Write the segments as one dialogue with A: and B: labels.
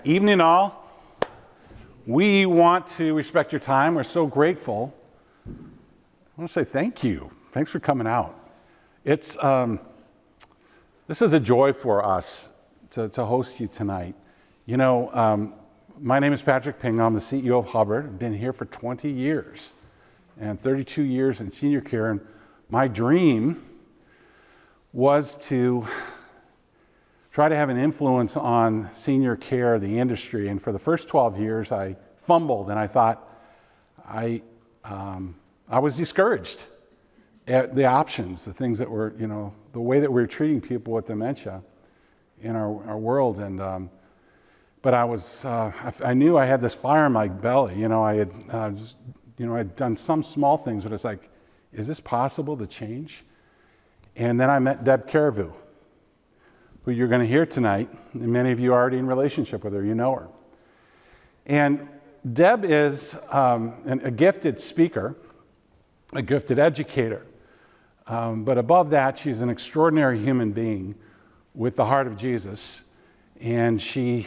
A: Evening all. We want to respect your time. We're so grateful. I want to say thank you. Thanks for coming out. It's this is a joy for us to host you tonight. You know, my name is Patrick Ping. I'm the CEO of Hubbard. I've been here for 20 years and 32 years in senior care. And my dream was to try to have an influence on senior care, the industry. And for the first 12 years, I fumbled and I thought I was discouraged at the options, the things that were, you know, the way that we were treating people with dementia in our world. And but I knew I had this fire in my belly. You know, I had I'd done some small things, but it's like, is this possible to change? And then I met Debbie Carriveau, who you're going to hear tonight, and many of you are already in relationship with her, you know her. And Deb is a gifted speaker, a gifted educator, but above that, she's an extraordinary human being with the heart of Jesus. And she,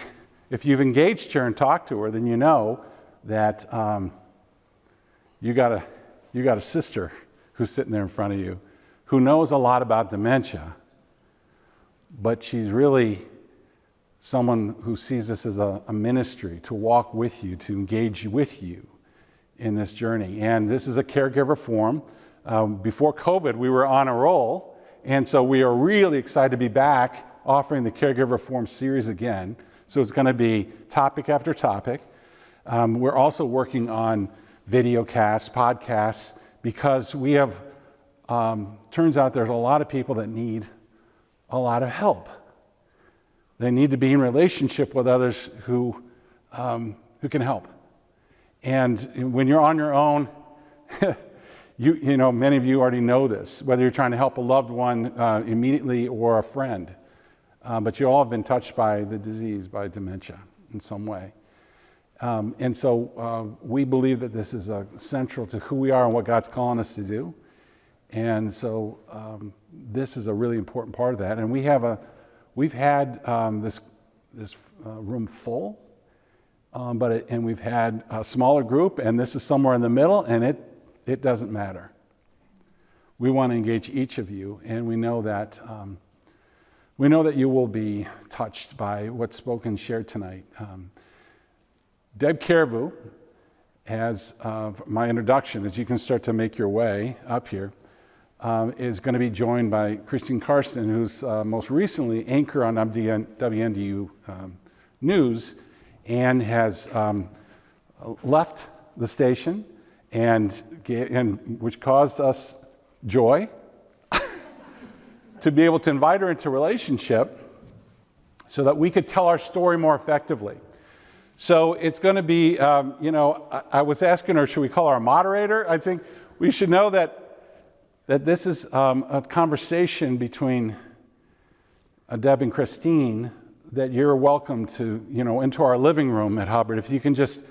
A: if you've engaged her and talked to her, then you know that you got a sister who's sitting there in front of you who knows a lot about dementia, but she's really someone who sees this as a ministry to walk with you, to engage with you in this journey. And this is a caregiver forum. Before COVID, we were on a roll, and so we are really excited to be back offering the Caregiver Forum series again. So it's going to be topic after topic. We're also working on video casts, podcasts, because we have, turns out there's a lot of people that need a lot of help. They need to be in relationship with others who can help. And when you're on your own, you know, many of you already know this, whether you're trying to help a loved one immediately or a friend, but you all have been touched by the disease, by dementia in some way. And so we believe that this is central to who we are and what God's calling us to do. And so this is a really important part of that. And we've had this room full, and we've had a smaller group, and this is somewhere in the middle, and it doesn't matter. We want to engage each of you, and we know that you will be touched by what's spoken and shared tonight. Debbie Carriveau has my introduction, as you can start to make your way up here. Is going to be joined by Christine Carson, who's most recently anchor on WNDU News and has left the station, and which caused us joy to be able to invite her into relationship so that we could tell our story more effectively. So it's going to be, I was asking her, should we call her a moderator? I think we should know that this is a conversation between Deb and Christine, that you're welcome to, into our living room at Hubbard. If you can just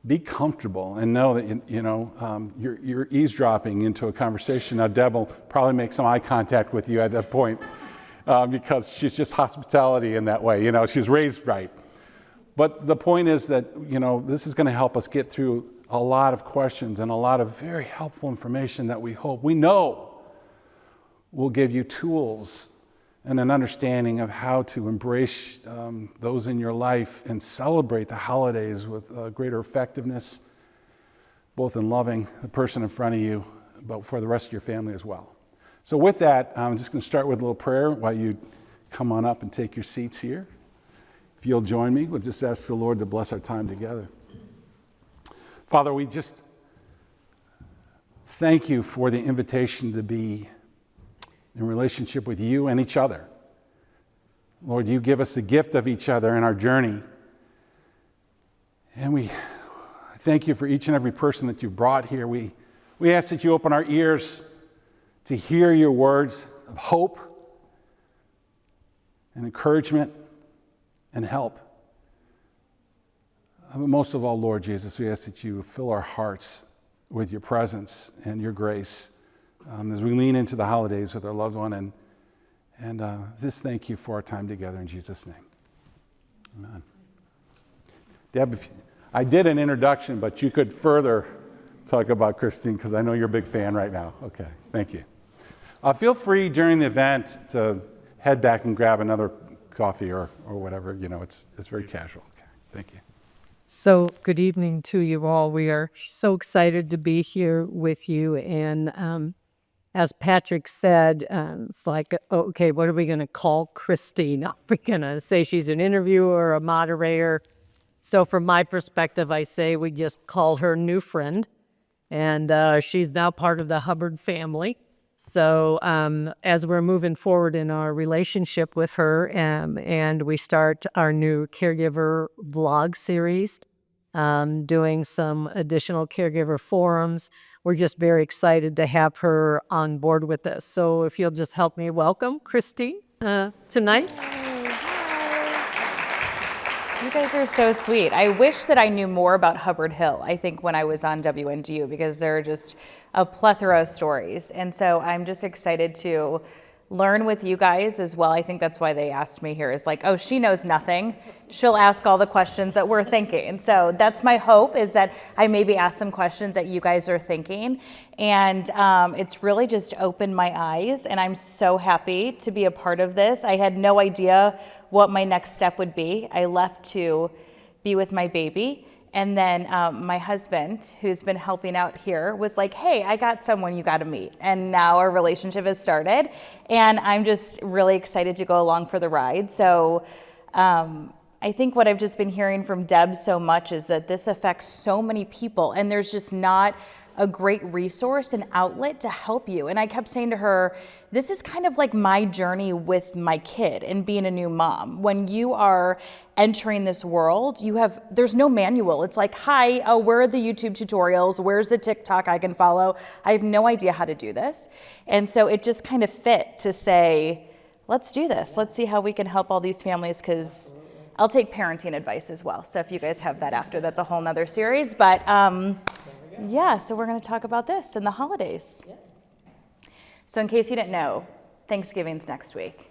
A: be comfortable and know that, you're eavesdropping into a conversation. Now, Deb will probably make some eye contact with you at that point because she's just hospitality in that way. She's raised right. But the point is that, this is going to help us get through a lot of questions and a lot of very helpful information that we know will give you tools and an understanding of how to embrace those in your life and celebrate the holidays with greater effectiveness, both in loving the person in front of you, but for the rest of your family as well. So with that, I'm just going to start with a little prayer while you come on up and take your seats here. If you'll join me, we'll just ask the Lord to bless our time together. Father, we just thank you for the invitation to be in relationship with you and each other. Lord, you give us the gift of each other in our journey. And we thank you for each and every person that you've brought here. We ask that you open our ears to hear your words of hope and encouragement and help. But most of all, Lord Jesus, we ask that you fill our hearts with your presence and your grace as we lean into the holidays with our loved one. And just thank you for our time together in Jesus' name. Amen. Deb, I did an introduction, but you could further talk about Christine because I know you're a big fan right now. Okay, thank you. Feel free during the event to head back and grab another coffee or whatever. You know, it's very casual. Okay, thank you.
B: So good evening to you all. We are so excited to be here with you. And as Patrick said, it's like, okay, what are we going to call Christine? Are we going to say she's an interviewer or a moderator? So from my perspective, I say we just call her new friend. And she's now part of the Hubbard family. So as we're moving forward in our relationship with her and we start our new caregiver vlog series, doing some additional caregiver forums, we're just very excited to have her on board with us. So if you'll just help me welcome Christine tonight.
C: You guys are so sweet. I wish that I knew more about Hubbard Hill, I think, when I was on WNDU, because there are just a plethora of stories. And so I'm just excited to learn with you guys as well. I think that's why they asked me here, is like, oh, she knows nothing. She'll ask all the questions that we're thinking. And so that's my hope, is that I maybe ask some questions that you guys are thinking. And it's really just opened my eyes. And I'm so happy to be a part of this. I had no idea what my next step would be. I left to be with my baby. And then my husband, who's been helping out here, was like, hey, I got someone you got to meet. And now our relationship has started. And I'm just really excited to go along for the ride. So I think what I've just been hearing from Deb so much is that this affects so many people. And there's just not a great resource and outlet to help you. And I kept saying to her, this is kind of like my journey with my kid and being a new mom. When you are entering this world, there's no manual. It's like, hi, where are the YouTube tutorials? Where's the TikTok I can follow? I have no idea how to do this. And so it just kind of fit to say, let's do this. Let's see how we can help all these families, because I'll take parenting advice as well. So if you guys have that after, that's a whole nother series. But yeah, so we're going to talk about this and the holidays. Yeah. So in case you didn't know, Thanksgiving's next week.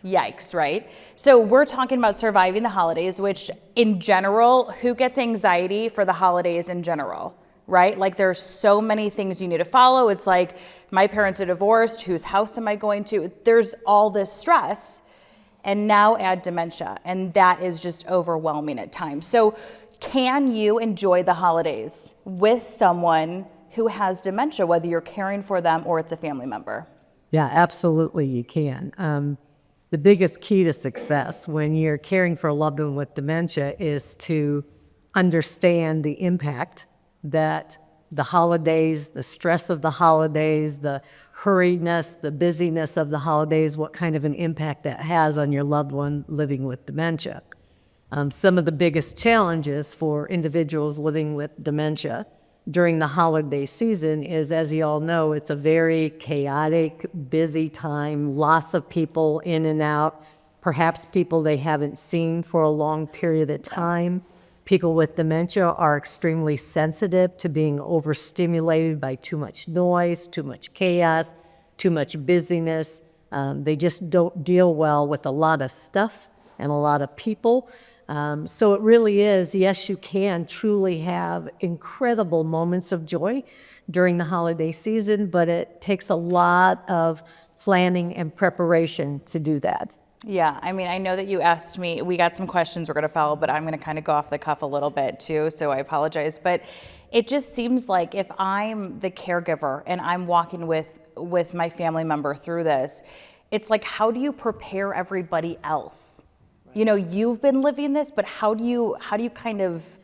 C: Yikes, right? So we're talking about surviving the holidays, which in general, who gets anxiety for the holidays in general, right? Like there's so many things you need to follow. It's like, my parents are divorced, whose house am I going to? There's all this stress, and now add dementia, and that is just overwhelming at times. So can you enjoy the holidays with someone who has dementia, whether you're caring for them or it's a family member?
B: Yeah, absolutely you can. The biggest key to success when you're caring for a loved one with dementia is to understand the impact that the holidays, the stress of the holidays, the hurriedness, the busyness of the holidays, what kind of an impact that has on your loved one living with dementia. Some of the biggest challenges for individuals living with dementia during the holiday season is, as you all know, it's a very chaotic, busy time, lots of people in and out, perhaps people they haven't seen for a long period of time. People with dementia are extremely sensitive to being overstimulated by too much noise, too much chaos, too much busyness. They just don't deal well with a lot of stuff and a lot of people. So it really is, yes, you can truly have incredible moments of joy during the holiday season, but it takes a lot of planning and preparation to do that.
C: Yeah, I mean, I know that you asked me, we got some questions we're going to follow, but I'm going to kind of go off the cuff a little bit too, so I apologize. But it just seems like if I'm the caregiver and I'm walking with my family member through this, it's like, how do you prepare everybody else? You know, you've been living this, but how do you kind of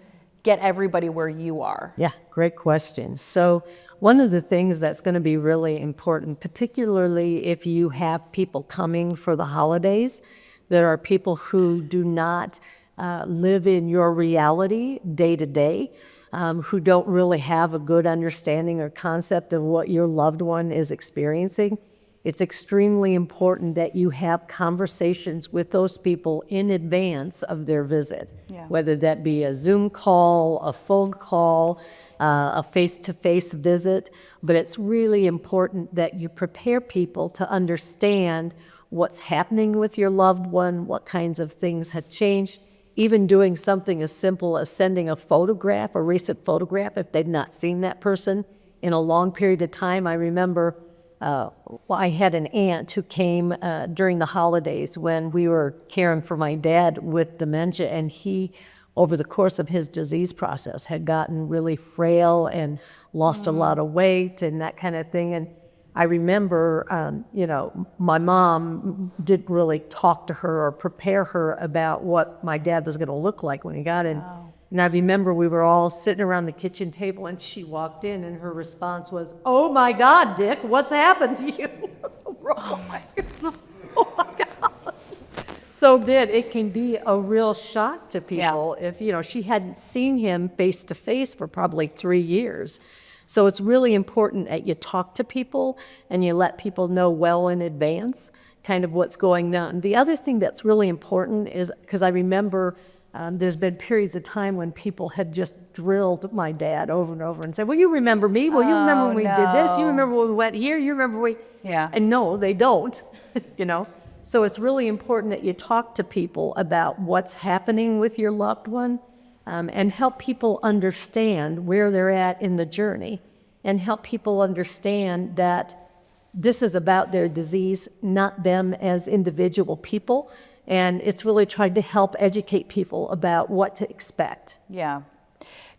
C: get everybody where you are?
B: Yeah, great question. So one of the things that's going to be really important, particularly if you have people coming for the holidays, there are people who do not live in your reality day to day, who don't really have a good understanding or concept of what your loved one is experiencing. It's extremely important that you have conversations with those people in advance of their visit, whether that be a Zoom call, a phone call, a face-to-face visit. But it's really important that you prepare people to understand what's happening with your loved one, what kinds of things have changed, even doing something as simple as sending a photograph, a recent photograph, if they've not seen that person in a long period of time. I remember I had an aunt who came during the holidays when we were caring for my dad with dementia, and he, over the course of his disease process, had gotten really frail and lost a lot of weight and that kind of thing. And I remember, my mom didn't really talk to her or prepare her about what my dad was going to look like when he got in. Wow. And I remember we were all sitting around the kitchen table, and she walked in, and her response was, "Oh my God, Dick, what's happened to you?" Oh my God. Oh my God. So it can be a real shock to people if, she hadn't seen him face to face for probably 3 years. So it's really important that you talk to people and you let people know well in advance kind of what's going on. The other thing that's really important is, because I remember there's been periods of time when people had just drilled my dad over and over and said, "Well, you remember me? Well, you remember when we did this? You remember when we went here? You remember we..."
C: Yeah.
B: And no, they don't, So it's really important that you talk to people about what's happening with your loved one, and help people understand where they're at in the journey, and help people understand that this is about their disease, not them as individual people. And it's really trying to help educate people about what to expect.
C: Yeah.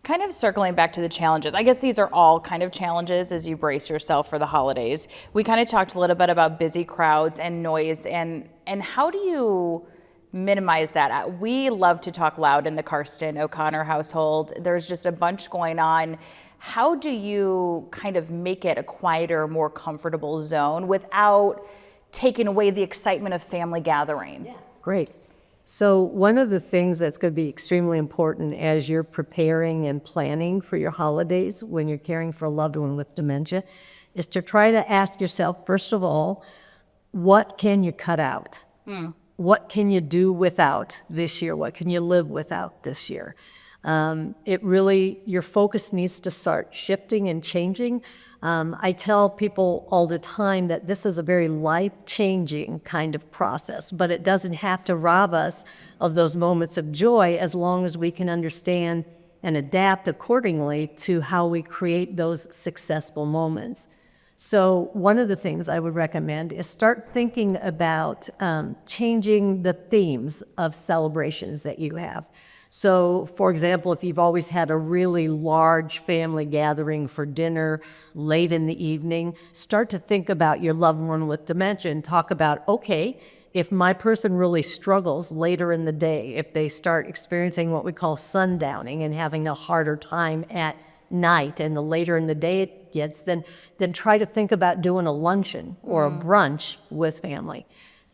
C: Kind of circling back to the challenges. I guess these are all kind of challenges as you brace yourself for the holidays. We kind of talked a little bit about busy crowds and noise, and how do you minimize that? We love to talk loud in the Karsten O'Connor household. There's just a bunch going on. How do you kind of make it a quieter, more comfortable zone without taking away the excitement of family gathering?
B: Yeah, great. So one of the things that's going to be extremely important as you're preparing and planning for your holidays when you're caring for a loved one with dementia is to try to ask yourself, first of all, what can you cut out? What can you do without this year? What can you live without this year? Your focus needs to start shifting and changing. I tell people all the time that this is a very life-changing kind of process, but it doesn't have to rob us of those moments of joy as long as we can understand and adapt accordingly to how we create those successful moments. So one of the things I would recommend is start thinking about changing the themes of celebrations that you have. So, for example, if you've always had a really large family gathering for dinner late in the evening, start to think about your loved one with dementia and talk about, okay, if my person really struggles later in the day, if they start experiencing what we call sundowning and having a harder time at night and the later in the day it gets, then try to think about doing a luncheon or a brunch with family.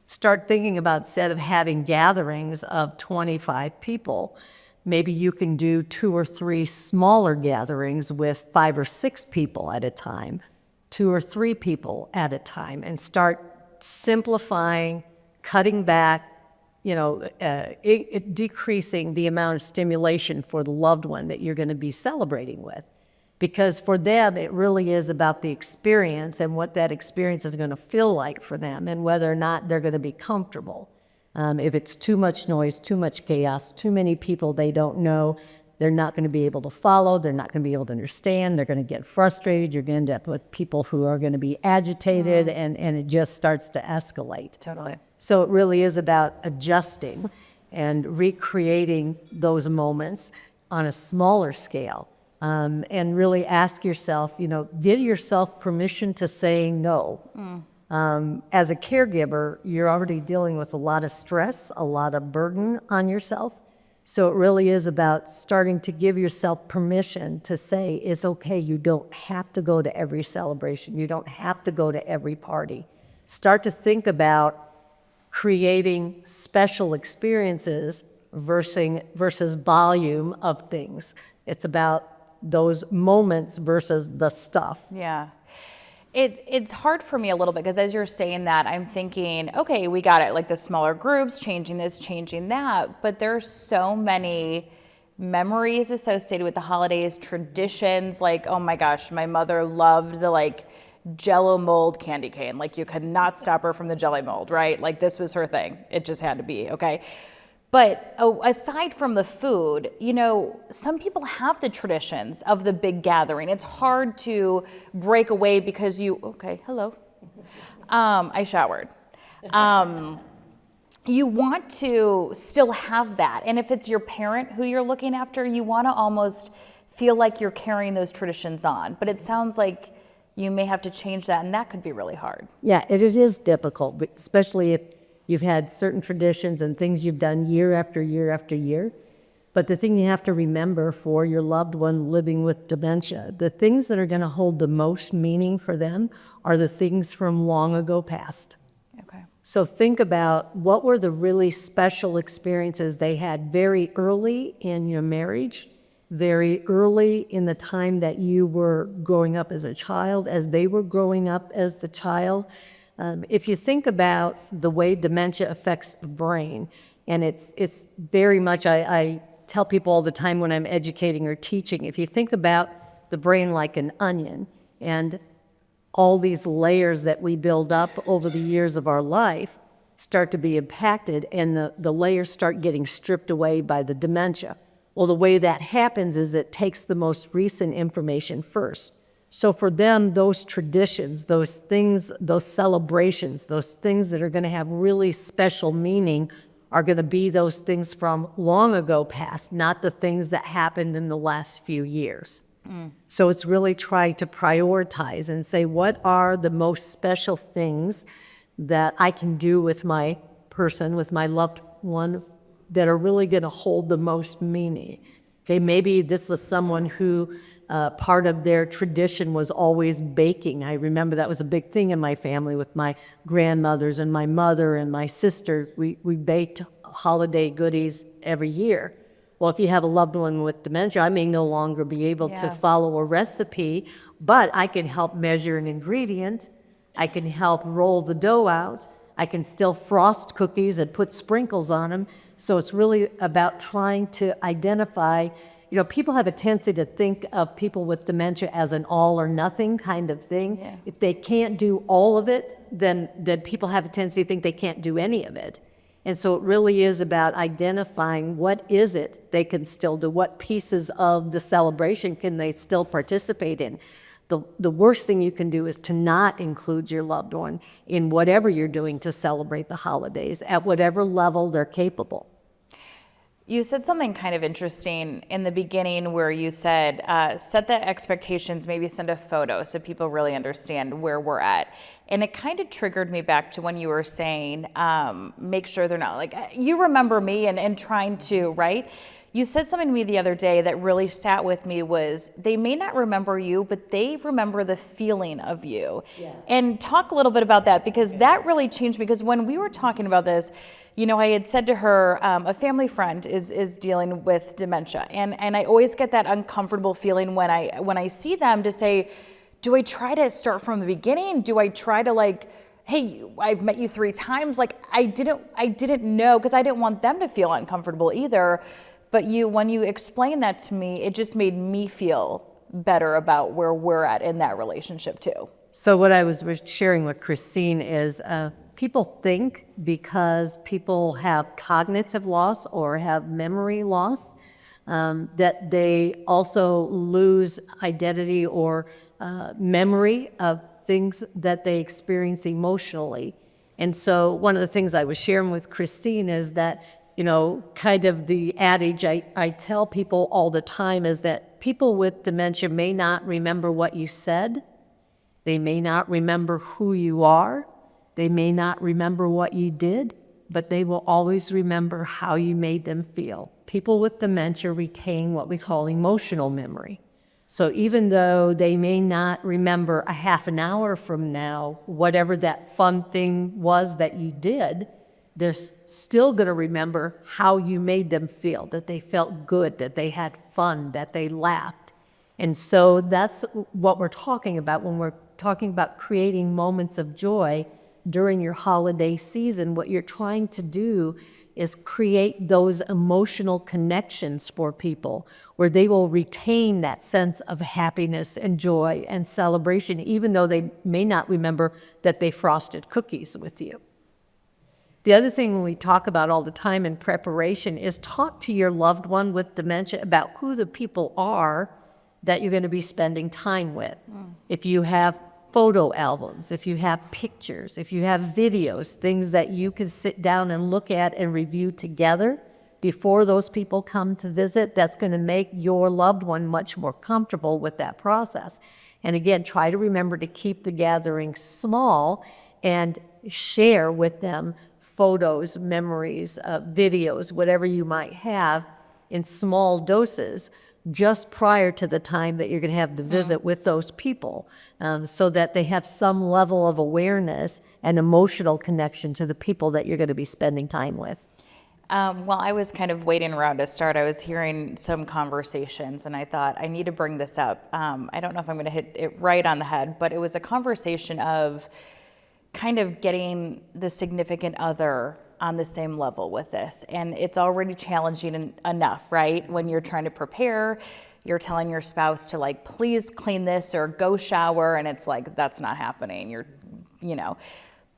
B: Start thinking about, instead of having gatherings of 25 people, maybe you can do 2 or 3 smaller gatherings with 5 or 6 people at a time, 2 or 3 people at a time, and start simplifying, cutting back, decreasing the amount of stimulation for the loved one that you're going to be celebrating with. Because for them, it really is about the experience and what that experience is going to feel like for them and whether or not they're going to be comfortable. If it's too much noise, too much chaos, too many people they don't know, they're not going to be able to follow, they're not going to be able to understand, they're going to get frustrated, you're going to end up with people who are going to be agitated, and it just starts to escalate.
C: Totally.
B: So it really is about adjusting and recreating those moments on a smaller scale. And really ask yourself, give yourself permission to say no. As a caregiver, you're already dealing with a lot of stress, a lot of burden on yourself. So it really is about starting to give yourself permission to say, it's okay, you don't have to go to every celebration. You don't have to go to every party. Start to think about creating special experiences versus volume of things. It's about those moments versus the stuff.
C: Yeah. It's hard for me a little bit because as you're saying that, I'm thinking, okay, we got it, like the smaller groups, changing this, changing that, but there's so many memories associated with the holidays, traditions, like, oh my gosh, my mother loved the Jell-O mold candy cane. You could not stop her from the jelly mold, right? This was her thing. It just had to be, okay? But aside from the food, you know, some people have the traditions of the big gathering. It's hard to break away because hello. I showered. You want to still have that. And if it's your parent who you're looking after, you want to almost feel like you're carrying those traditions on. But it sounds like you may have to change that, and that could be really hard.
B: Yeah, it is difficult, but especially if you've had certain traditions and things you've done year after year after year. But the thing you have to remember for your loved one living with dementia, the things that are going to hold the most meaning for them are the things from long ago past.
C: Okay.
B: So think about what were the really special experiences they had very early in your marriage, very early in the time that you were growing up as a child, as they were growing up as the child. If you think about the way dementia affects the brain, and it's very much, I tell people all the time when I'm educating or teaching, if you think about the brain like an onion and all these layers that we build up over the years of our life start to be impacted, and the layers start getting stripped away by the dementia. Well, the way that happens is it takes the most recent information first. So for them, those traditions, those things, those celebrations, those things that are going to have really special meaning are going to be those things from long ago past, not the things that happened in the last few years. So it's really trying to prioritize and say, what are the most special things that I can do with my person, with my loved one, that are really going to hold the most meaning. Okay, maybe this was someone who part of their tradition was always baking. I remember that was a big thing in my family with my grandmothers and my mother and my sister. We baked holiday goodies every year. Well, if you have a loved one with dementia, I may no longer be able to follow a recipe, but I can help measure an ingredient. I can help roll the dough out. I can still frost cookies and put sprinkles on them. So it's really about trying to identify, you know, people have a tendency to think of people with dementia as an all or nothing kind of thing.
C: Yeah.
B: If they can't do all of it, then people have a tendency to think they can't do any of it. And so it really is about identifying what is it they can still do, what pieces of the celebration can they still participate in. The worst thing you can do is to not include your loved one in whatever you're doing to celebrate the holidays at whatever level they're capable.
C: You said something kind of interesting in the beginning where you said, set the expectations, maybe send a photo so people really understand where we're at. And it kind of triggered me back to when you were saying, make sure they're not like, you remember me and trying to, right? You said something to me the other day that really sat with me was, they may not remember you, but they remember the feeling of you.
B: Yeah.
C: And talk a little bit about that, because that really changed me. Because when we were talking about this, you know, I had said to her, a family friend is dealing with dementia. And I always get that uncomfortable feeling when I see them to say, do I try to start from the beginning? Do I try to like, hey, I've met you 3 times. Like I didn't know, because I didn't want them to feel uncomfortable either. But when you explained that to me, it just made me feel better about where we're at in that relationship too.
B: So what I was sharing with Christine is people think because people have cognitive loss or have memory loss, that they also lose identity or memory of things that they experience emotionally. And so one of the things I was sharing with Christine is that, you know, kind of the adage I tell people all the time is that people with dementia may not remember what you said. They may not remember who you are. They may not remember what you did, but they will always remember how you made them feel. People with dementia retain what we call emotional memory. So even though they may not remember a half an hour from now, whatever that fun thing was that you did, they're still going to remember how you made them feel, that they felt good, that they had fun, that they laughed. And so that's what we're talking about when we're talking about creating moments of joy during your holiday season. What you're trying to do is create those emotional connections for people where they will retain that sense of happiness and joy and celebration, even though they may not remember that they frosted cookies with you. The other thing we talk about all the time in preparation is talk to your loved one with dementia about who the people are that you're going to be spending time with. If you have photo albums, if you have pictures, if you have videos, things that you can sit down and look at and review together before those people come to visit, that's going to make your loved one much more comfortable with that process. And again, try to remember to keep the gathering small and share with them photos, memories, videos, whatever you might have in small doses just prior to the time that you're going to have the visit with those people, so that they have some level of awareness and emotional connection to the people that you're going to be spending time with.
C: While I was kind of waiting around to start, I was hearing some conversations, and I thought, I need to bring this up. I don't know if I'm going to hit it right on the head, but it was a conversation of kind of getting the significant other on the same level with this. And it's already challenging enough, right? When you're trying to prepare, you're telling your spouse to like, please clean this or go shower, and it's like, that's not happening.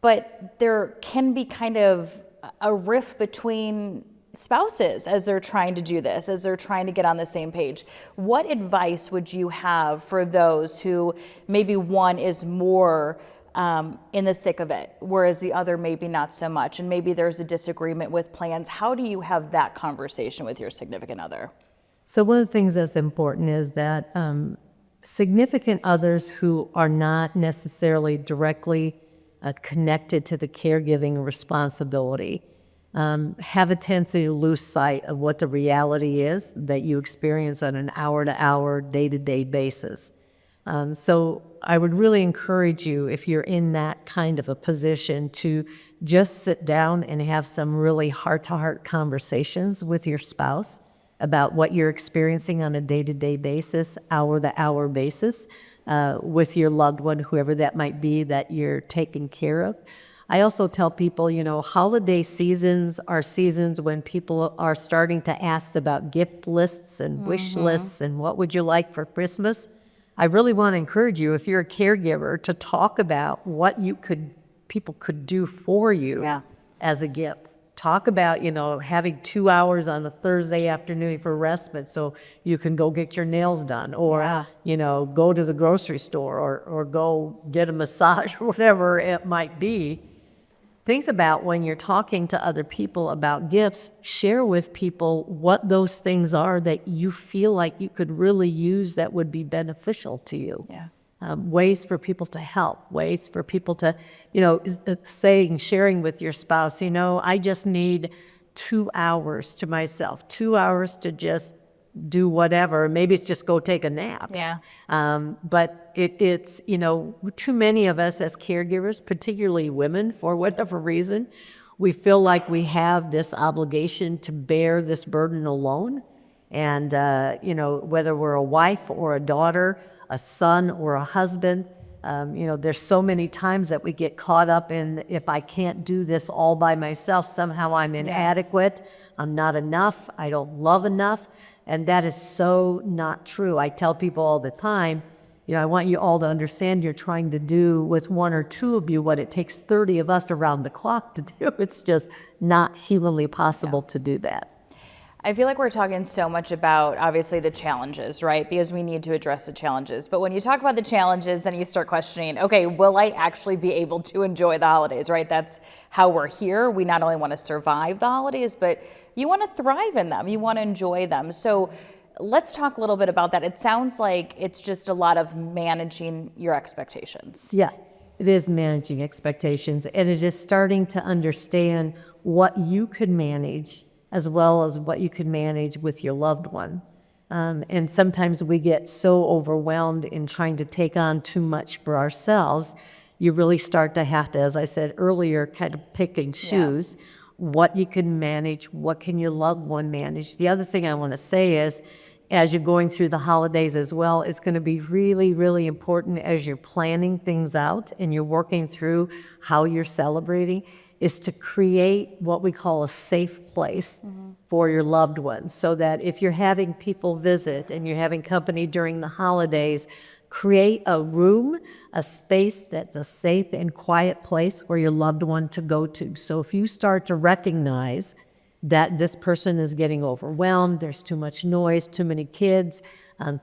C: But there can be kind of a rift between spouses as they're trying to do this, as they're trying to get on the same page. What advice would you have for those who maybe one is more in the thick of it, whereas the other maybe not so much, and maybe there's a disagreement with plans? How do you have that conversation with your significant other?
B: So one of the things that's important is that significant others who are not necessarily directly connected to the caregiving responsibility have a tendency to lose sight of what the reality is that you experience on an hour-to-hour, day-to-day basis. So I would really encourage you, if you're in that kind of a position, to just sit down and have some really heart-to-heart conversations with your spouse about what you're experiencing on a day-to-day basis, hour-to-hour basis, with your loved one, whoever that might be that you're taking care of. I also tell people, holiday seasons are seasons when people are starting to ask about gift lists and wish lists and what would you like for Christmas. I really want to encourage you, if you're a caregiver, to talk about what people could do for you as a gift. Talk about, having 2 hours on a Thursday afternoon for respite so you can go get your nails done, or, go to the grocery store, or go get a massage, or whatever it might be. Think about, when you're talking to other people about gifts, share with people what those things are that you feel like you could really use that would be beneficial to you.
C: Yeah.
B: Ways for people to help, ways for people to, sharing with your spouse, I just need 2 hours to myself, 2 hours to just do whatever. Maybe it's just go take a nap.
C: Yeah.
B: But it's, too many of us as caregivers, particularly women, for whatever reason, we feel like we have this obligation to bear this burden alone. And, whether we're a wife or a daughter, a son or a husband, there's so many times that we get caught up in, if I can't do this all by myself, somehow I'm inadequate, I'm not enough, I don't love enough. And that is so not true. I tell people all the time, I want you all to understand you're trying to do with 1 or 2 of you what it takes 30 of us around the clock to do. It's just not humanly possible to do that.
C: I feel like we're talking so much about, obviously, the challenges, right? Because we need to address the challenges. But when you talk about the challenges, then you start questioning, okay, will I actually be able to enjoy the holidays, right? That's how we're here. We not only want to survive the holidays, but you want to thrive in them. You want to enjoy them. So let's talk a little bit about that. It sounds like it's just a lot of managing your expectations.
B: Yeah, it is managing expectations. And it is starting to understand what you could manage as well as what you can manage with your loved one. And sometimes we get so overwhelmed in trying to take on too much for ourselves, you really start to have to, as I said earlier, kind of pick and choose what you can manage, what can your loved one manage. The other thing I want to say is, as you're going through the holidays as well, it's going to be really, really important as you're planning things out and you're working through how you're celebrating, is to create what we call a safe place for your loved ones, so that if you're having people visit and you're having company during the holidays, create a room, a space that's a safe and quiet place for your loved one to go to. So if you start to recognize that this person is getting overwhelmed, there's too much noise, too many kids,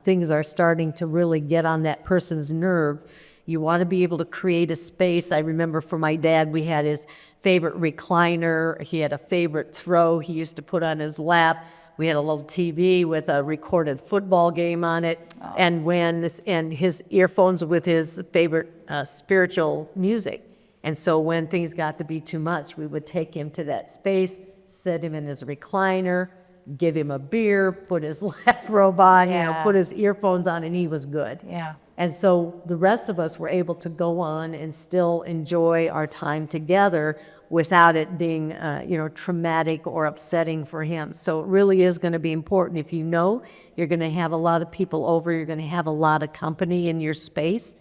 B: things are starting to really get on that person's nerve, you want to be able to create a space. I remember for my dad, we had his favorite recliner. He had a favorite throw he used to put on his lap. We had a little TV with a recorded football game on it, and his earphones with his favorite spiritual music. And so when things got to be too much, we would take him to that space, set him in his recliner, give him a beer, put his lap robe on, put his earphones on, and he was good.
C: Yeah.
B: And so the rest of us were able to go on and still enjoy our time together without it being, traumatic or upsetting for him. So it really is going to be important. If you know you're going to have a lot of people over, you're going to have a lot of company in your space,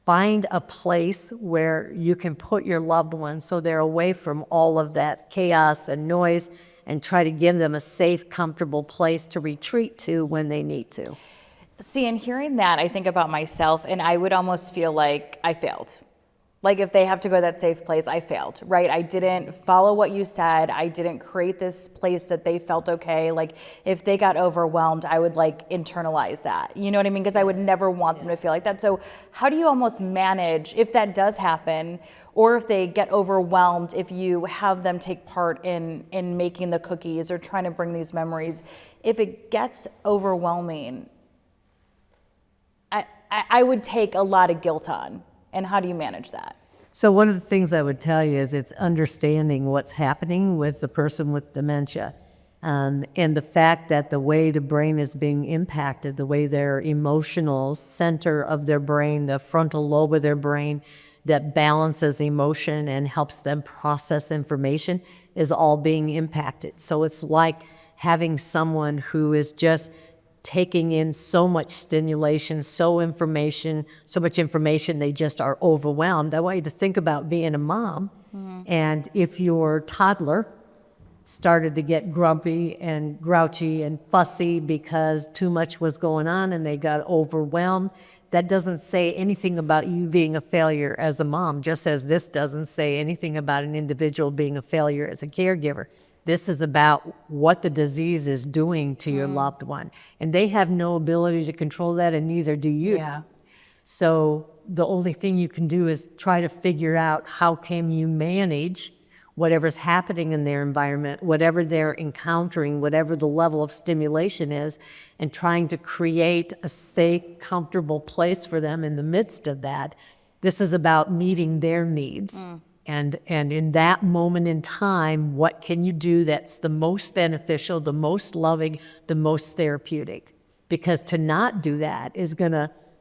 B: find a place where you can put your loved ones so they're away from all of that chaos and noise, and try to give them a safe, comfortable place to retreat to when they need to.
C: See, and hearing that, I think about myself, and I would almost feel like I failed. Like if they have to go to that safe place, I failed, right? I didn't follow what you said. I didn't create this place that they felt okay. Like if they got overwhelmed, I would like internalize that. You know what I mean? Because I would never want them to feel like that. So how do you almost manage if that does happen, or if they get overwhelmed, if you have them take part in making the cookies or trying to bring these memories, if it gets overwhelming, I would take a lot of guilt on. And how do you manage that?
B: So one of the things I would tell you is it's understanding what's happening with the person with dementia, and the fact that the way the brain is being impacted, the way their emotional center of their brain, the frontal lobe of their brain that balances emotion and helps them process information, is all being impacted. So it's like having someone who is just taking in so much stimulation, so much information, they just are overwhelmed. I want you to think about being a mom, and if your toddler started to get grumpy and grouchy and fussy because too much was going on and they got overwhelmed, that doesn't say anything about you being a failure as a mom, just as this doesn't say anything about an individual being a failure as a caregiver. This is about what the disease is doing to your loved one. And they have no ability to control that, and neither do you.
C: Yeah.
B: So the only thing you can do is try to figure out how can you manage whatever's happening in their environment, whatever they're encountering, whatever the level of stimulation is, and trying to create a safe, comfortable place for them in the midst of that. This is about meeting their needs. And in that moment in time, what can you do that's the most beneficial, the most loving, the most therapeutic? Because to not do that is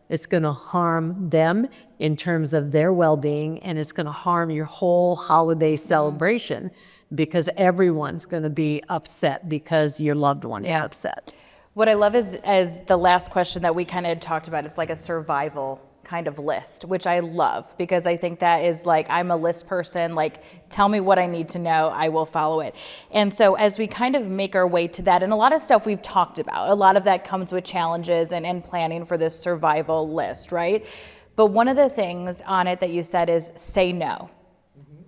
B: it's gonna harm them in terms of their well-being, and it's gonna harm your whole holiday celebration, because everyone's gonna be upset because your loved one is upset.
C: What I love is, as the last question that we kind of talked about, it's like a survival kind of list, which I love, because I think that is like, I'm a list person, like tell me what I need to know, I will follow it. And so as we kind of make our way to that, and a lot of stuff we've talked about, a lot of that comes with challenges and planning for this survival list, right? But one of the things on it that you said is say no.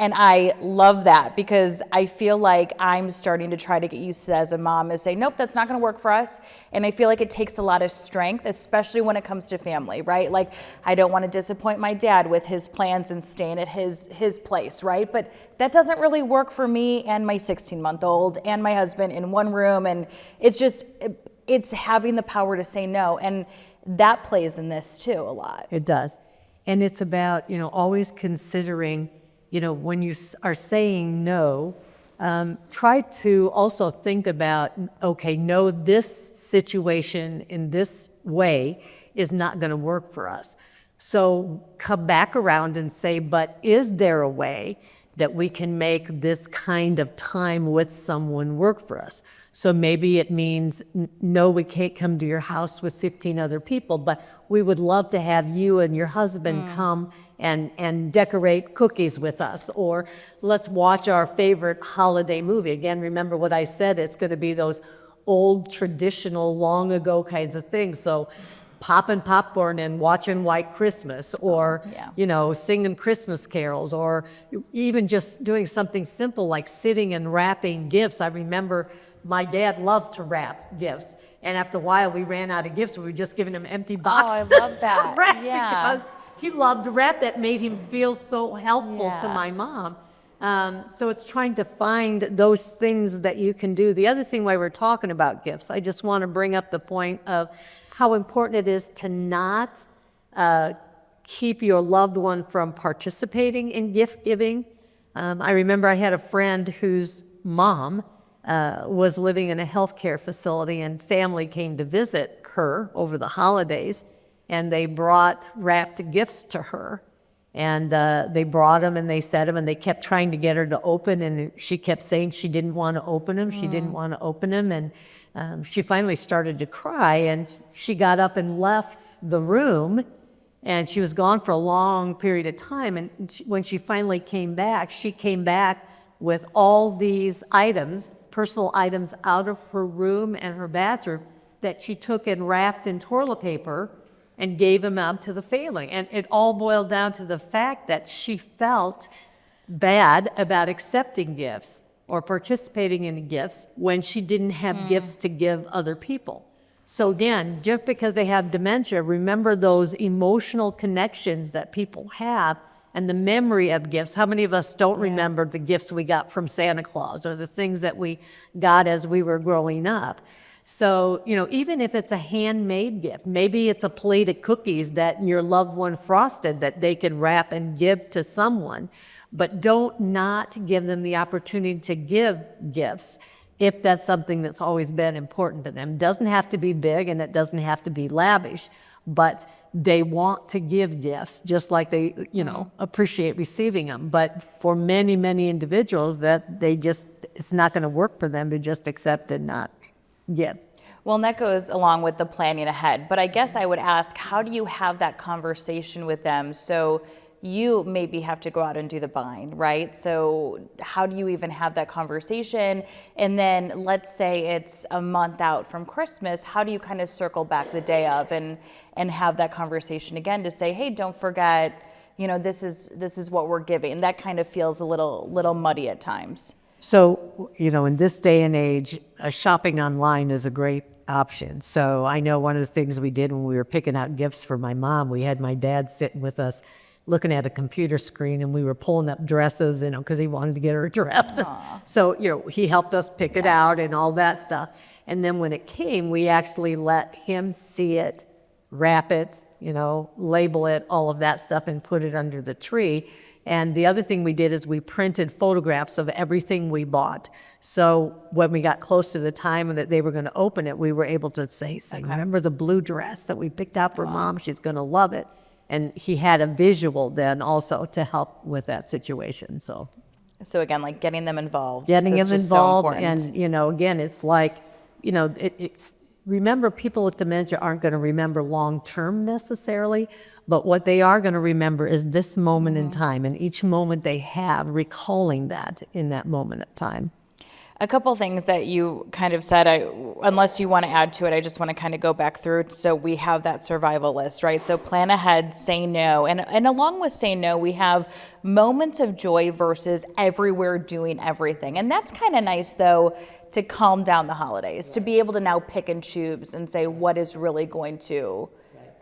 C: And I love that, because I feel like I'm starting to try to get used to that as a mom, is say, nope, that's not gonna work for us. And I feel like it takes a lot of strength, especially when it comes to family, right? Like, I don't wanna disappoint my dad with his plans and staying at his place, right? But that doesn't really work for me and my 16-month-old and my husband in one room. And it's having the power to say no. And that plays in this too a lot.
B: It does. And it's about, always considering, when you are saying no, try to also think about, okay, no, this situation in this way is not going to work for us. So come back around and say, but is there a way that we can make this kind of time with someone work for us? So maybe it means, no, we can't come to your house with 15 other people, but we would love to have you and your husband come and decorate cookies with us, or let's watch our favorite holiday movie. Again, remember what I said, it's going to be those old, traditional, long ago kinds of things. So popping popcorn and watching White Christmas, or,
C: Yeah.
B: singing Christmas carols, or even just doing something simple like sitting and wrapping gifts. I remember my dad loved to wrap gifts. And after a while, we ran out of gifts. We were just giving him empty boxes.
C: I love that.
B: to wrap
C: Yeah.
B: because he loved to wrap. That made him feel so helpful to
C: Yeah.
B: my mom. So it's trying to find those things that you can do. The other thing while we're talking about gifts, I just want to bring up the point of how important it is to not keep your loved one from participating in gift giving. I remember I had a friend whose mom was living in a healthcare facility, and family came to visit her over the holidays, and they brought wrapped gifts to her. And they brought them and they set them, and they kept trying to get her to open, and she kept saying she didn't want to open them. She didn't want to open them, and she finally started to cry, and she got up and left the room, and she was gone for a long period of time. And when she finally came back, she came back with all these items, personal items, out of her room and her bathroom that she took and wrapped in toilet paper and gave them out to the family. And it all boiled down to the fact that she felt bad about accepting gifts or participating in gifts when she didn't have gifts to give other people. So again, just because they have dementia, remember those emotional connections that people have and the memory of gifts. How many of us don't remember the gifts we got from Santa Claus or the things that we got as we were growing up? So, even if it's a handmade gift, maybe it's a plate of cookies that your loved one frosted that they could wrap and give to someone, but don't not give them the opportunity to give gifts if that's something that's always been important to them. It doesn't have to be big and it doesn't have to be lavish, but they want to give gifts just like they, appreciate receiving them. But for many, many individuals that it's not going to work for them to just accept and not give.
C: Well, and that goes along with the planning ahead. But I guess I would ask, how do you have that conversation with them? So you maybe have to go out and do the buying, right? So how do you even have that conversation? And then let's say it's a month out from Christmas, how do you kind of circle back the day of and have that conversation again to say, hey, don't forget, this is what we're giving. That kind of feels a little muddy at times.
B: So, in this day and age, shopping online is a great option. So I know one of the things we did when we were picking out gifts for my mom, we had my dad sitting with us looking at a computer screen, and we were pulling up dresses, because he wanted to get her a dress. So, he helped us pick it out and all that stuff. And then when it came, we actually let him see it, wrap it, label it, all of that stuff, and put it under the tree. And the other thing we did is we printed photographs of everything we bought. So when we got close to the time that they were going to open it, we were able to say, remember the blue dress that we picked out for Mom? She's going to love it. And he had a visual then also to help with that situation. So
C: again, like getting them involved.
B: Getting
C: That's
B: them
C: just so
B: involved.
C: important.
B: And, again, it's like, remember, people with dementia aren't going to remember long-term necessarily, but what they are going to remember is this moment in time, and each moment they have, recalling that in that moment of time.
C: A couple things that you kind of said, unless you want to add to it, I just want to kind of go back through. So we have that survival list, right? So plan ahead, say no. And along with say no, we have moments of joy versus everywhere doing everything. And that's kind of nice, though, to calm down the holidays, to be able to now pick and choose and say what is really going to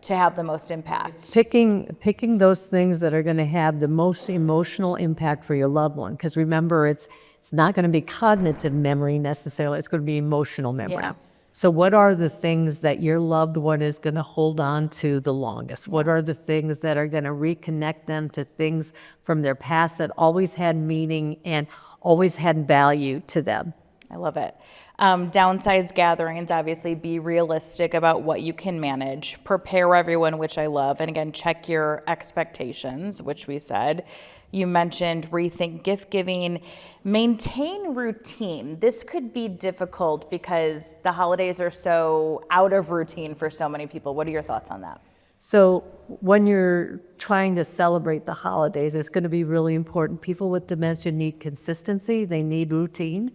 C: have the most impact.
B: Picking those things that are going to have the most emotional impact for your loved one. Because remember, it's not going to be cognitive memory necessarily. It's going to be emotional memory.
C: Yeah.
B: So what are the things that your loved one is going to hold on to the longest? What are the things that are going to reconnect them to things from their past that always had meaning and always had value to them?
C: I love it. Downsize gatherings, obviously be realistic about what you can manage. Prepare everyone, which I love. And again, check your expectations, which we said. You mentioned rethink gift giving. Maintain routine. This could be difficult because the holidays are so out of routine for so many people. What are your thoughts on that?
B: So when you're trying to celebrate the holidays, it's going to be really important. People with dementia need consistency. They need routine.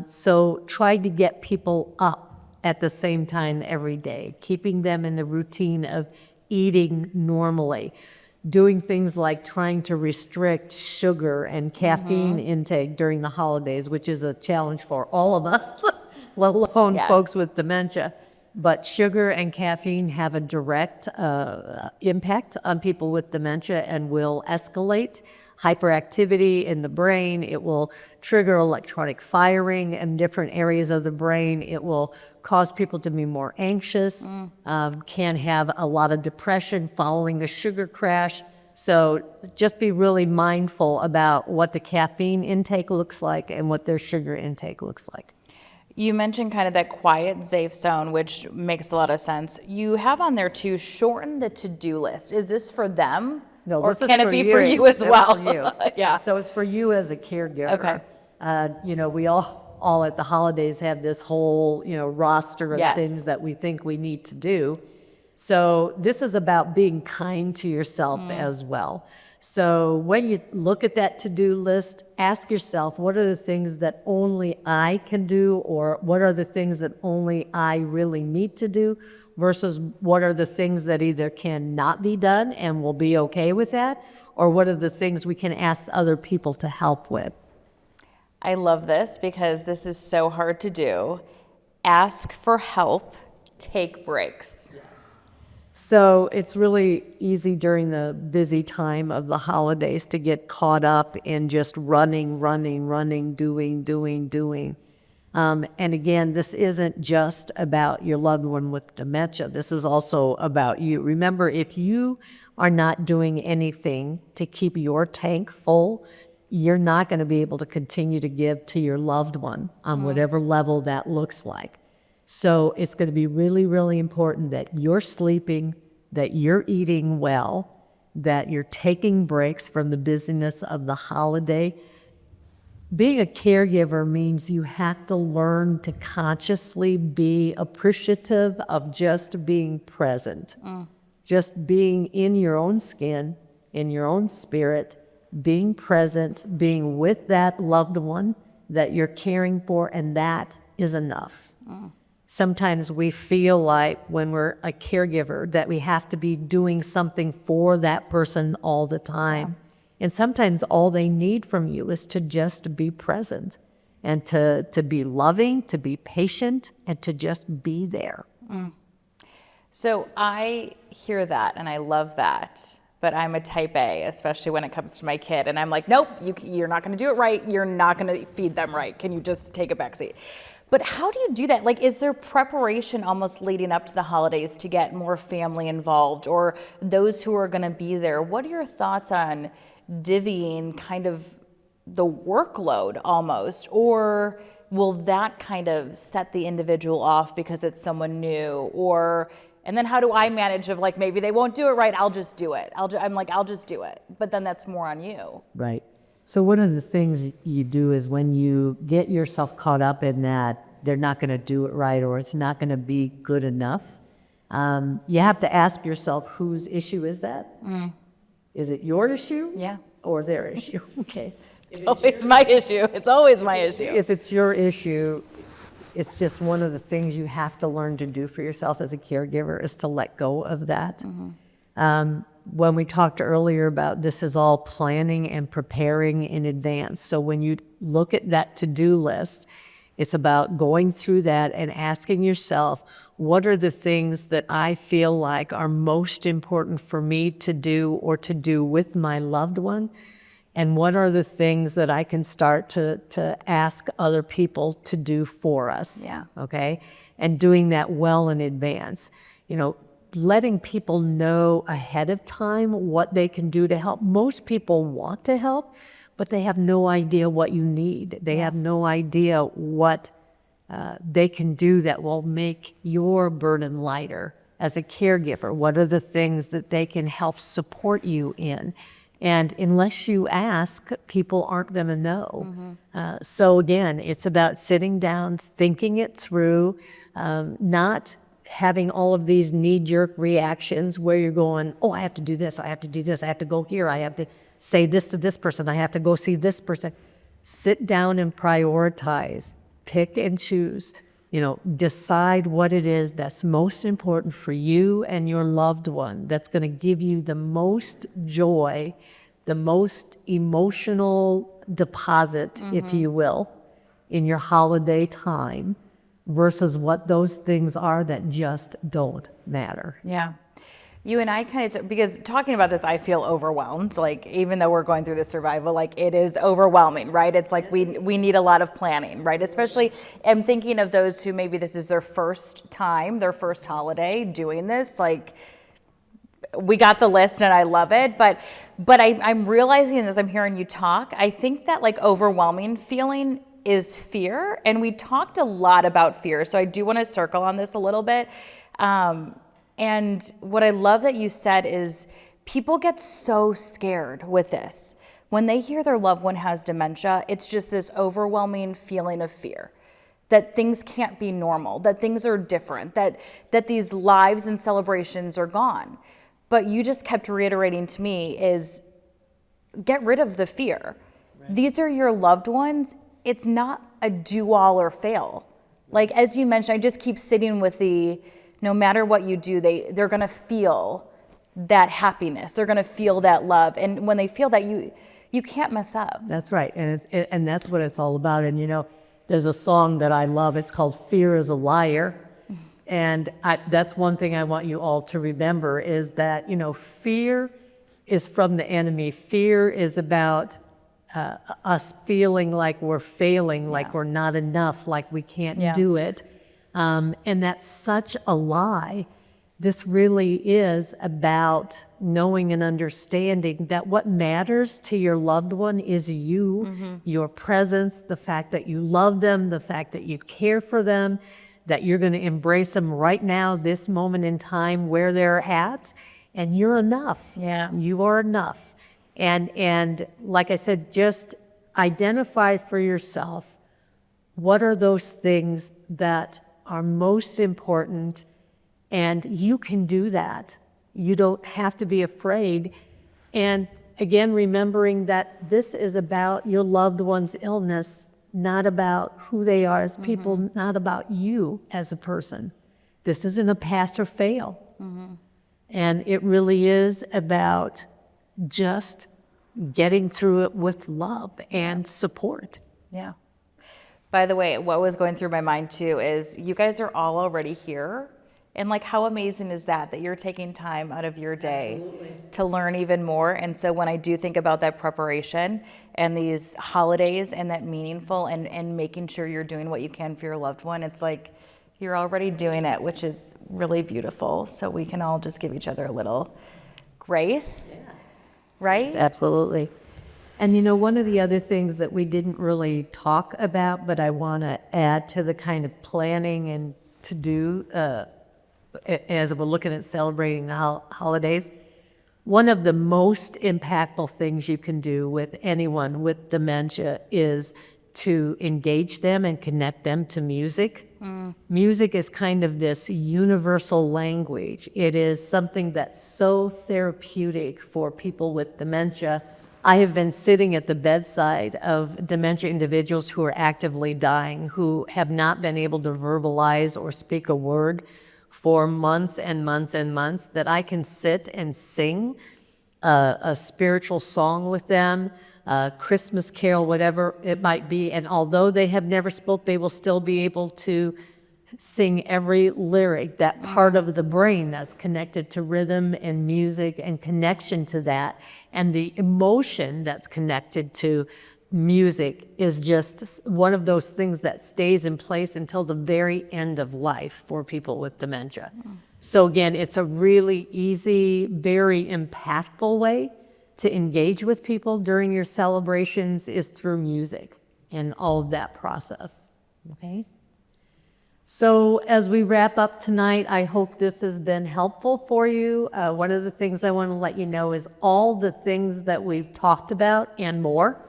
B: So try to get people up at the same time every day, keeping them in the routine of eating normally, doing things like trying to restrict sugar and caffeine intake during the holidays, which is a challenge for all of us, let alone
C: Yes.
B: folks with dementia. But sugar and caffeine have a direct impact on people with dementia and will escalate hyperactivity in the brain. It will trigger electronic firing in different areas of the brain. It will cause people to be more anxious, can have a lot of depression following a sugar crash. So just be really mindful about what the caffeine intake looks like and what their sugar intake looks like.
C: You mentioned kind of that quiet, safe zone, which makes a lot of sense. You have on there too, shorten the to-do list. Is this for them?
B: No,
C: or
B: this is
C: can
B: for
C: it be for you as
B: That's
C: well?
B: for you.
C: Yeah.
B: So it's for you as a caregiver.
C: Okay.
B: You know, we all at the holidays have this whole, roster of
C: Yes.
B: things that we think we need to do. So this is about being kind to yourself as well. So when you look at that to-do list, ask yourself, what are the things that only I can do, or what are the things that only I really need to do, versus what are the things that either cannot be done and we'll be okay with that, or what are the things we can ask other people to help with.
C: I love this because this is so hard to do. Ask for help, take breaks.
B: So it's really easy during the busy time of the holidays to get caught up in just running, doing. And again, this isn't just about your loved one with dementia. This is also about you. Remember, if you are not doing anything to keep your tank full, you're not going to be able to continue to give to your loved one on whatever level that looks like. So it's going to be really, really important that you're sleeping, that you're eating well, that you're taking breaks from the busyness of the holiday. Being a caregiver means you have to learn to consciously be appreciative of just being present, just being in your own skin, in your own spirit, being present, being with that loved one that you're caring for, and that is enough. Sometimes we feel like when we're a caregiver that we have to be doing something for that person all the time. And sometimes all they need from you is to just be present and to be loving, to be patient, and to just be there.
C: So I hear that and I love that, but I'm a type A, especially when it comes to my kid. And I'm like, nope, you're not going to do it right. You're not going to feed them right. Can you just take a backseat? But how do you do that? Like, is there preparation almost leading up to the holidays to get more family involved, or those who are going to be there? What are your thoughts on divvying kind of the workload almost, or will that kind of set the individual off because it's someone new? And then how do I manage of like, maybe they won't do it right, I'll just do it. I'll just do it. But then that's more on you.
B: Right. So one of the things you do is when you get yourself caught up in that they're not going to do it right or it's not going to be good enough, you have to ask yourself, whose issue is that? Is it your issue?
C: Yeah.
B: Or their issue? Okay.
C: It's always my issue. It's always my issue.
B: If it's your issue, it's just one of the things you have to learn to do for yourself as a caregiver is to let go of that. When we talked earlier about this is all planning and preparing in advance. So when you look at that to-do list, it's about going through that and asking yourself, what are the things that I feel like are most important for me to do or to do with my loved one? And what are the things that I can start to ask other people to do for us?
C: Yeah.
B: Okay? And doing that well in advance. Letting people know ahead of time what they can do to help. Most people want to help, but they have no idea what you need. They have no idea what they can do that will make your burden lighter as a caregiver. What are the things that they can help support you in? And unless you ask, people aren't going to know. So again, it's about sitting down, thinking it through, not having all of these knee-jerk reactions where you're going, oh, I have to do this, I have to do this, I have to go here, I have to say this to this person, I have to go see this person. Sit down and prioritize. Pick and choose. decide what it is that's most important for you and your loved one, that's going to give you the most joy, the most emotional deposit, if you will, in your holiday time, versus what those things are that just don't matter.
C: Yeah. You and I kind of, because talking about this, I feel overwhelmed. Like, even though we're going through the survival, like, it is overwhelming, right? It's like we need a lot of planning, right? Especially, I'm thinking of those who maybe this is their first time, their first holiday doing this. Like, we got the list and I love it, but I'm realizing as I'm hearing you talk, I think that like overwhelming feeling is fear. And we talked a lot about fear. So I do want to circle on this a little bit. And what I love that you said is people get so scared with this. When they hear their loved one has dementia, it's just this overwhelming feeling of fear that things can't be normal, that things are different, that these lives and celebrations are gone. But you just kept reiterating to me is get rid of the fear. Right. These are your loved ones. It's not a do all or fail. Like, as you mentioned, I just keep sitting with no matter what you do, they're going to feel that happiness. They're going to feel that love. And when they feel that, you can't mess up.
B: That's right. And that's what it's all about. And, there's a song that I love. It's called Fear is a Liar. And that's one thing I want you all to remember is that, fear is from the enemy. Fear is about us feeling like we're failing, like we're not enough, like we can't do it. And that's such a lie. This really is about knowing and understanding that what matters to your loved one is you, your presence, the fact that you love them, the fact that you care for them, that you're going to embrace them right now, this moment in time where they're at, and you're enough.
C: Yeah.
B: You are enough. And like I said, just identify for yourself what are those things that are most important, and you can do that. You don't have to be afraid. And again, remembering that this is about your loved one's illness, not about who they are as people, not about you as a person. This isn't a pass or fail. And it really is about just getting through it with love and support.
C: Yeah. By the way, what was going through my mind too is you guys are all already here. And like, how amazing is that you're taking time out of your day to learn even more. And so when I do think about that preparation and these holidays and that meaningful and making sure you're doing what you can for your loved one, it's like you're already doing it, which is really beautiful. So we can all just give each other a little grace, right?
B: Yes, absolutely. And one of the other things that we didn't really talk about, but I want to add to the kind of planning and to do as we're looking at celebrating the holidays, one of the most impactful things you can do with anyone with dementia is to engage them and connect them to music. Music is kind of this universal language. It is something that's so therapeutic for people with dementia. I have been sitting at the bedside of dementia individuals who are actively dying, who have not been able to verbalize or speak a word for months and months and months, that I can sit and sing a spiritual song with them, a Christmas carol, whatever it might be. And although they have never spoke, they will still be able to sing every lyric, that part of the brain that's connected to rhythm and music and connection to that. And the emotion that's connected to music is just one of those things that stays in place until the very end of life for people with dementia. So again, it's a really easy, very impactful way to engage with people during your celebrations is through music and all of that process. Okay. So as we wrap up tonight, I hope this has been helpful for you. One of the things I want to let you know is all the things that we've talked about and more,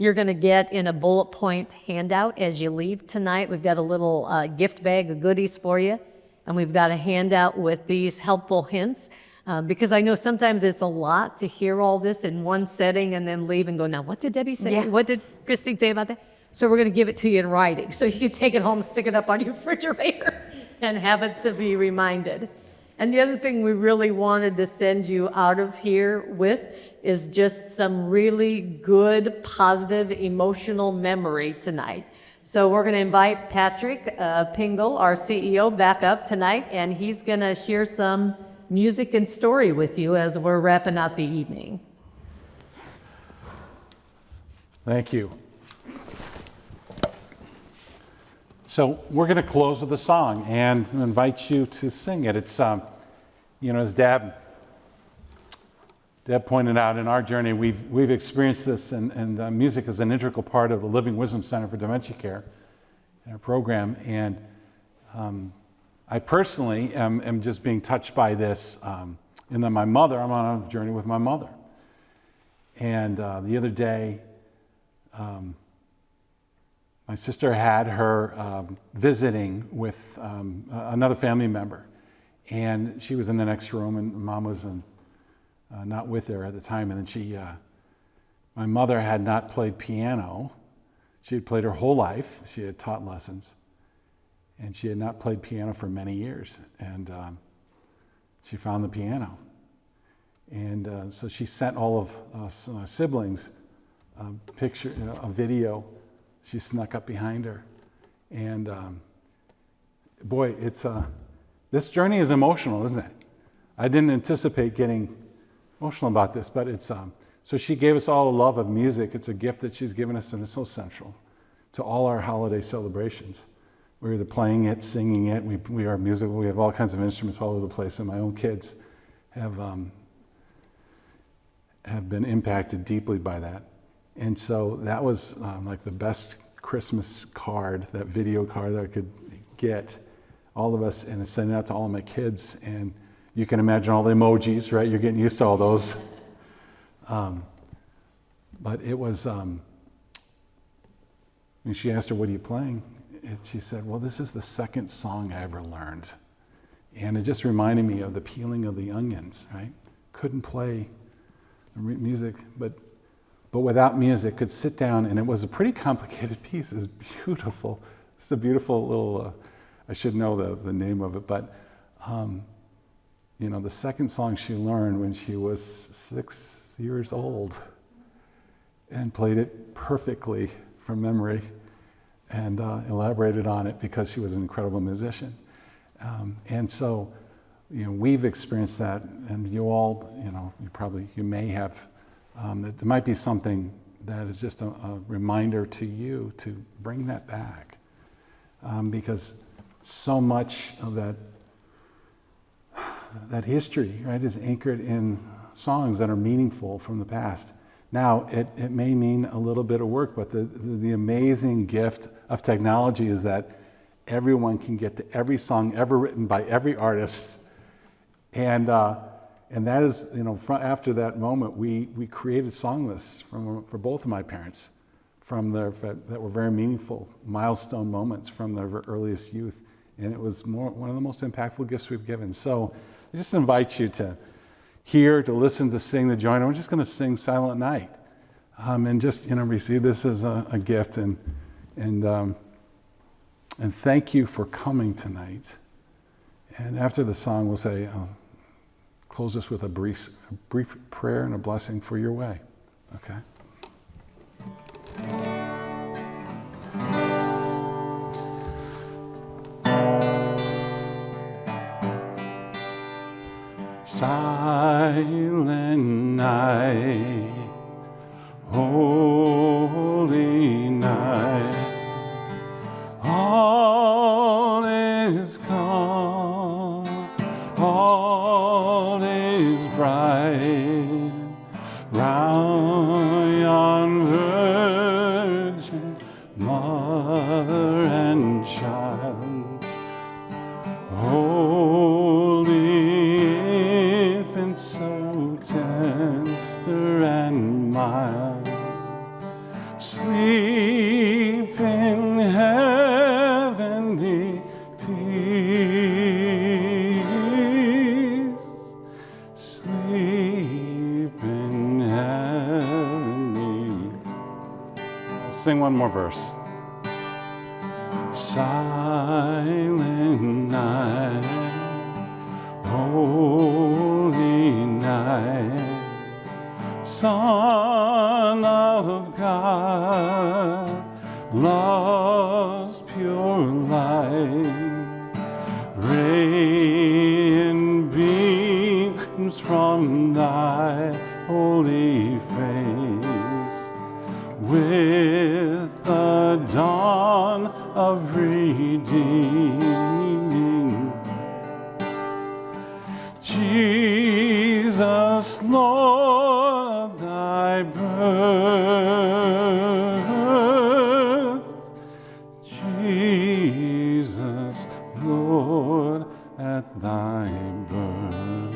B: you're going to get in a bullet point handout as you leave tonight. We've got a little gift bag of goodies for you, and we've got a handout with these helpful hints. Because I know sometimes it's a lot to hear all this in one setting and then leave and go, now what did Debbie say?
C: Yeah.
B: What did Christine say about that? So we're going to give it to you in writing, so you can take it home, stick it up on your refrigerator, and have it to be reminded. And the other thing we really wanted to send you out of here with is just some really good, positive, emotional memory tonight. So we're going to invite Patrick Pingle, our CEO, back up tonight, and he's going to share some music and story with you as we're wrapping out the evening.
A: Thank you. So we're going to close with a song and invite you to sing it. It's, as Deb pointed out, in our journey, we've experienced this, and music is an integral part of the Living Wisdom Center for Dementia Care, our program. And I personally am just being touched by this. And then my mother, I'm on a journey with my mother. And the other day, my sister had her visiting with another family member, and she was in the next room, and Mom was not with her at the time. And then my mother had not played piano. She had played her whole life. She had taught lessons, and she had not played piano for many years. And she found the piano, and so she sent all of us siblings a video. She snuck up behind her, and boy, this journey is emotional, isn't it? I didn't anticipate getting emotional about this, but it's so she gave us all a love of music. It's a gift that she's given us, and it's so central to all our holiday celebrations. We're either playing it, singing it. We are musical. We have all kinds of instruments all over the place, and my own kids have been impacted deeply by that. And so that was like the best Christmas card, that video card that I could get, all of us, and send it out to all of my kids. And you can imagine all the emojis, right? You're getting used to all those. But it was, when she asked her, "What are you playing?" She said, "Well, this is the second song I ever learned." And it just reminded me of the peeling of the onions, right? Couldn't play music, but without music, could sit down, and it was a pretty complicated piece. It was beautiful. It's a beautiful little, I should know the name of it, but the second song she learned when she was 6 years old, and played it perfectly from memory, and elaborated on it because she was an incredible musician. And so, we've experienced that, and you all, you may have. That there might be something that is just a reminder to you to bring that back, because so much of that history, right, is anchored in songs that are meaningful from the past. Now, it may mean a little bit of work, but the amazing gift of technology is that everyone can get to every song ever written by every artist, and that is, after that moment, we created song lists for both of my parents, that were very meaningful milestone moments from their earliest youth, and it was one of the most impactful gifts we've given. So I just invite you to hear, to listen, to sing, to join. We're just going to sing Silent Night, and just receive this as a gift, and thank you for coming tonight. And after the song, we'll say. Close us with a brief prayer and a blessing for your way. Okay? Silent night, holy night, all is calm, all is bright, round yon virgin mother and child, holy infant so tender and mild, sleep in heavenly peace, sleep in heavenly. Sing one more verse. silent night, holy night, Son of God, love's pure light, rain beams from thy holy face, with the dawn of redeeming. Jesus, Lord, thy birth, Jesus, Lord, at thy birth.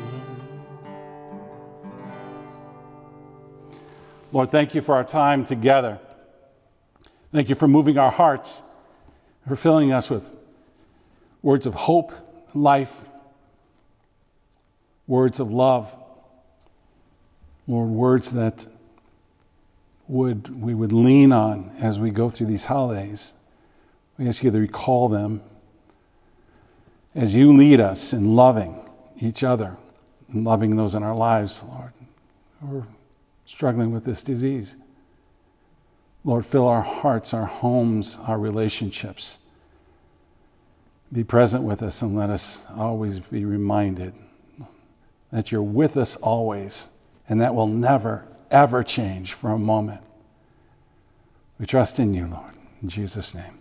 A: Lord, thank you for our time together. Thank you for moving our hearts, for filling us with words of hope, life, words of love. Lord, words that we would lean on as we go through these holidays. We ask you to recall them as you lead us in loving each other and loving those in our lives, Lord, who are struggling with this disease. Lord, fill our hearts, our homes, our relationships. Be present with us and let us always be reminded that you're with us always, and that will never, ever change for a moment. We trust in you, Lord. In Jesus' name.